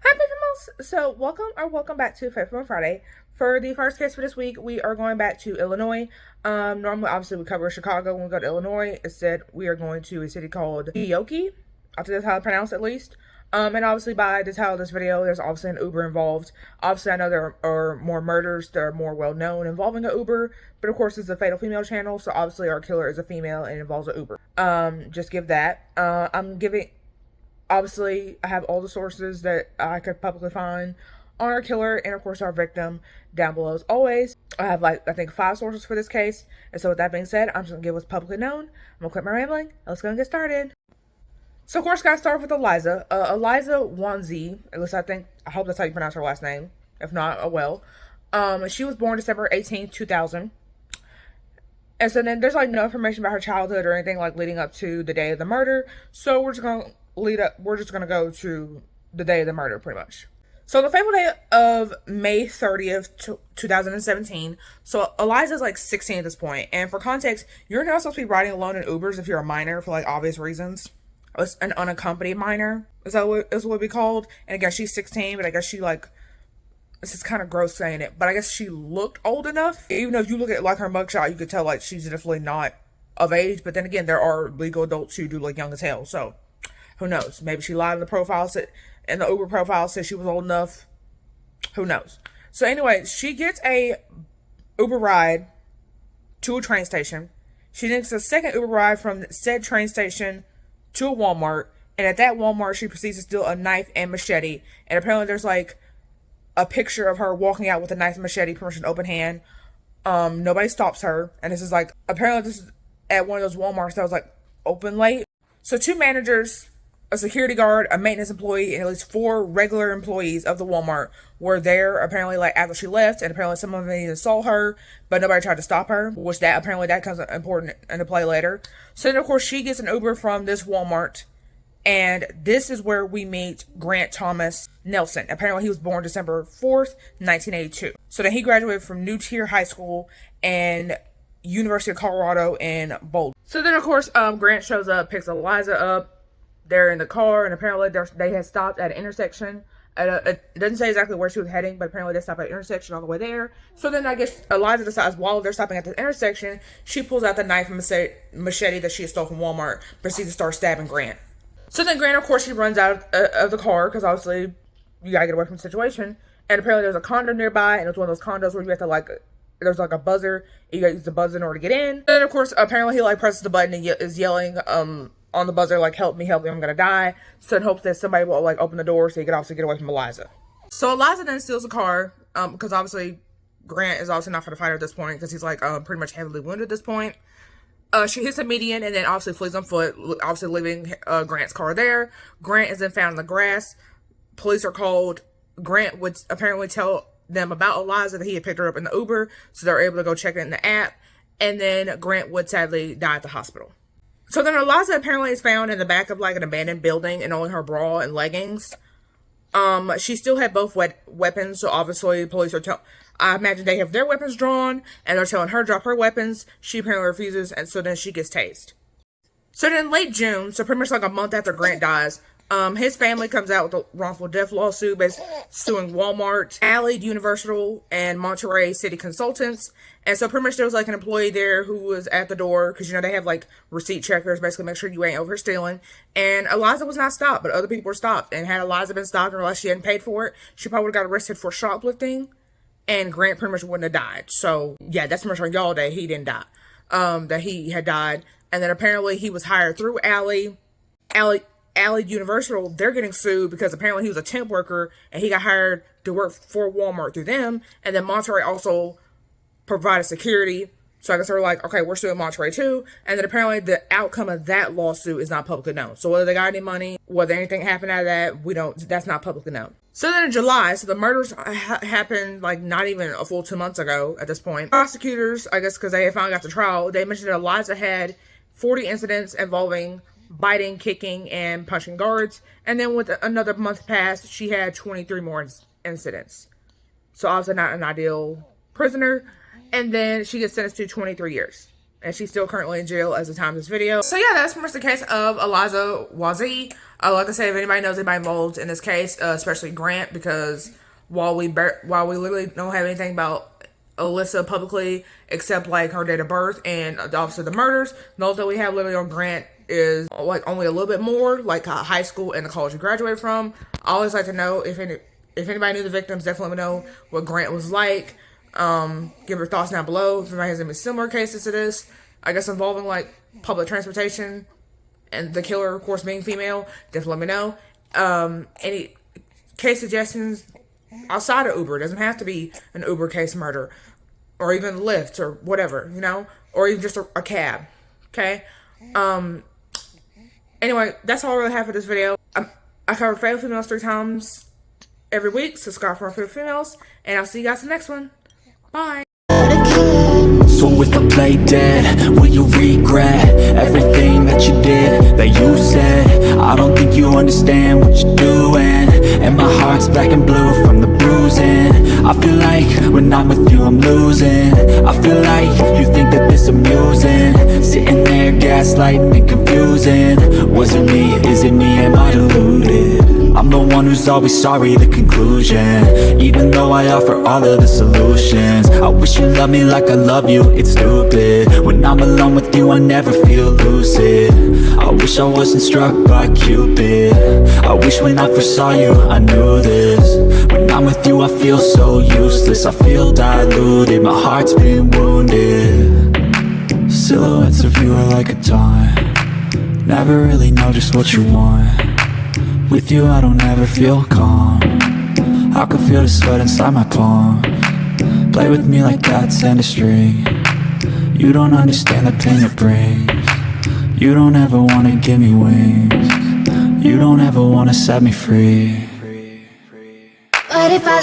Hi, Faithful. So, welcome back to Faithful Friday. For the first case for this week, we are going back to Illinois. Normally, obviously, we cover Chicago when we go to Illinois. Instead, we are going to a city called Yoki. I think that's how it's pronounced, at least. And obviously, by the title of this video, there's obviously an Uber involved. Obviously, I know there are more murders that are more well known involving an Uber, but of course, it's a fatal female channel, so obviously, our killer is a female and involves an Uber. Just give that. I'm giving. Obviously, I have all the sources that I could publicly find on our killer and, of course, our victim down below as always. I have, I think 5 sources for this case. And so, with that being said, I'm just going to give what's publicly known. I'm going to quit my rambling. Let's go and get started. So, of course, guys, start with Eliza. Eliza Wanzi, at least I hope that's how you pronounce her last name. If not, oh well. She was born December 18th, 2000. And so then there's, no information about her childhood or anything, leading up to the day of the murder. So, we're just going to go to the day of the murder, pretty much. So the fateful day of May 30th, 2017. So Eliza's 16 at this point. And for context, you're not supposed to be riding alone in Ubers if you're a minor for obvious reasons. It's an unaccompanied minor is what it would be called. And again, she's 16, but I guess she this is kind of gross saying it, but I guess she looked old enough. Even though if you look at her mugshot, you could tell she's definitely not of age. But then again, there are legal adults who do young as hell. So who knows? Maybe she lied in the profile, and the Uber profile said she was old enough. Who knows? So anyway, she gets a Uber ride to a train station. She takes a second Uber ride from said train station to a Walmart. And at that Walmart, she proceeds to steal a knife and machete. And apparently there's a picture of her walking out with a knife and machete, pretty much an open hand. Nobody stops her. And this is apparently this is at one of those Walmarts that was open late. So 2 managers, a security guard, a maintenance employee, and at least 4 regular employees of the Walmart were there apparently after she left, and apparently some of them even saw her, but nobody tried to stop her, which that comes important into play later. So then of course she gets an Uber from this Walmart, and this is where we meet Grant Thomas Nelson. Apparently he was born December 4th, 1982. So then he graduated from New Trier High School and University of Colorado in Boulder. So then of course Grant shows up, picks Eliza up. They're in the car, and apparently they had stopped at an intersection. It doesn't say exactly where she was heading, but apparently they stopped at an intersection all the way there. So then I guess Eliza decides while they're stopping at the intersection, she pulls out the knife and machete that she had stole from Walmart, proceeds to start stabbing Grant. So then Grant, of course, she runs out of the car, because obviously you gotta get away from the situation. And apparently there's a condo nearby, and it's one of those condos where you have to there's a buzzer, and you gotta use the buzzer in order to get in. And then of course, apparently he presses the button and is yelling, on the buzzer, help me, I'm gonna die. So in hopes that somebody will, open the door so he could also get away from Eliza. So Eliza then steals a car, because obviously Grant is obviously not for the fight at this point, because he's, pretty much heavily wounded at this point. She hits a median and then obviously flees on foot, obviously leaving Grant's car there. Grant is then found in the grass. Police are called. Grant would apparently tell them about Eliza, that he had picked her up in the Uber, so they're able to go check it in the app. And then Grant would sadly die at the hospital. So then Eliza apparently is found in the back of an abandoned building in only her bra and leggings. She still had both weapons, so obviously police are I imagine they have their weapons drawn, and they're telling her to drop her weapons. She apparently refuses, and so then she gets tased. So then late June, so pretty much a month after Grant dies, his family comes out with a wrongful death lawsuit suing Walmart, Allied Universal, and Monterey City Consultants. And so pretty much there was an employee there who was at the door, because they have receipt checkers, basically make sure you ain't over stealing. And Eliza was not stopped, but other people were stopped. And had Eliza been stopped, unless she hadn't paid for it, she probably would have got arrested for shoplifting, and Grant pretty much wouldn't have died. So yeah, that's pretty much on y'all that he didn't die, that he had died. And then apparently he was hired through Allied Universal. They're getting sued because apparently he was a temp worker and he got hired to work for Walmart through them. And then Monterey also provided security. So I guess they're okay, we're suing Monterey too. And then apparently the outcome of that lawsuit is not publicly known. So whether they got any money, whether anything happened out of that, that's not publicly known. So then in July, so the murders happened not even a full 2 months ago at this point. Prosecutors, I guess because they had finally got to trial, they mentioned that Eliza had 40 incidents involving biting, kicking, and punching guards. And then with another month passed, she had 23 more incidents. So obviously not an ideal prisoner. And then she gets sentenced to 23 years. and she's still currently in jail as the time of this video. So yeah, that's pretty much the case of Eliza Wazee. Like I said, if anybody knows anybody involved in this case, especially Grant, because while we literally don't have anything about Alyssa publicly except like her date of birth and obviously the murders, those that we have literally on Grant is like only a little bit more, like high school and the college he graduated from. I always like to know if anybody knew the victims, definitely let me know what Grant was like. Give your thoughts down below. If anybody has any similar cases to this, I guess involving like public transportation and the killer, of course, being female, definitely let me know. Any case suggestions outside of Uber. It doesn't have to be an Uber case murder, or even Lyft or whatever, you know, or even just a cab. Okay. Anyway, that's all I really have for this video. I cover favorite females 3 times every week. Subscribe for my favorite females, and I'll see you guys in the next one. Bye. So if I play dead, will you regret everything that you did, that you said? I don't think you understand what you're doing, and my heart's black and blue from the bruising. I feel like when I'm with you I'm losing. I feel like you think that this amusing, sitting there gaslighting and confusing. Was it me? Is it me? Am I deluded? I'm the one who's always sorry, the conclusion, even though I offer all of the solutions. I wish you loved me like I love you, it's stupid. When I'm alone with you I never feel lucid. I wish I wasn't struck by Cupid. I wish when I first saw you I knew this. When I'm with you I feel so useless, I feel diluted, my heart's been wounded. Silhouettes of you are like a taunt, never really know just what you want. With you I don't ever feel calm, I can feel the sweat inside my palm. Play with me like cats and a string. You don't understand the pain it brings. You don't ever wanna give me wings. You don't ever wanna set me free. But if I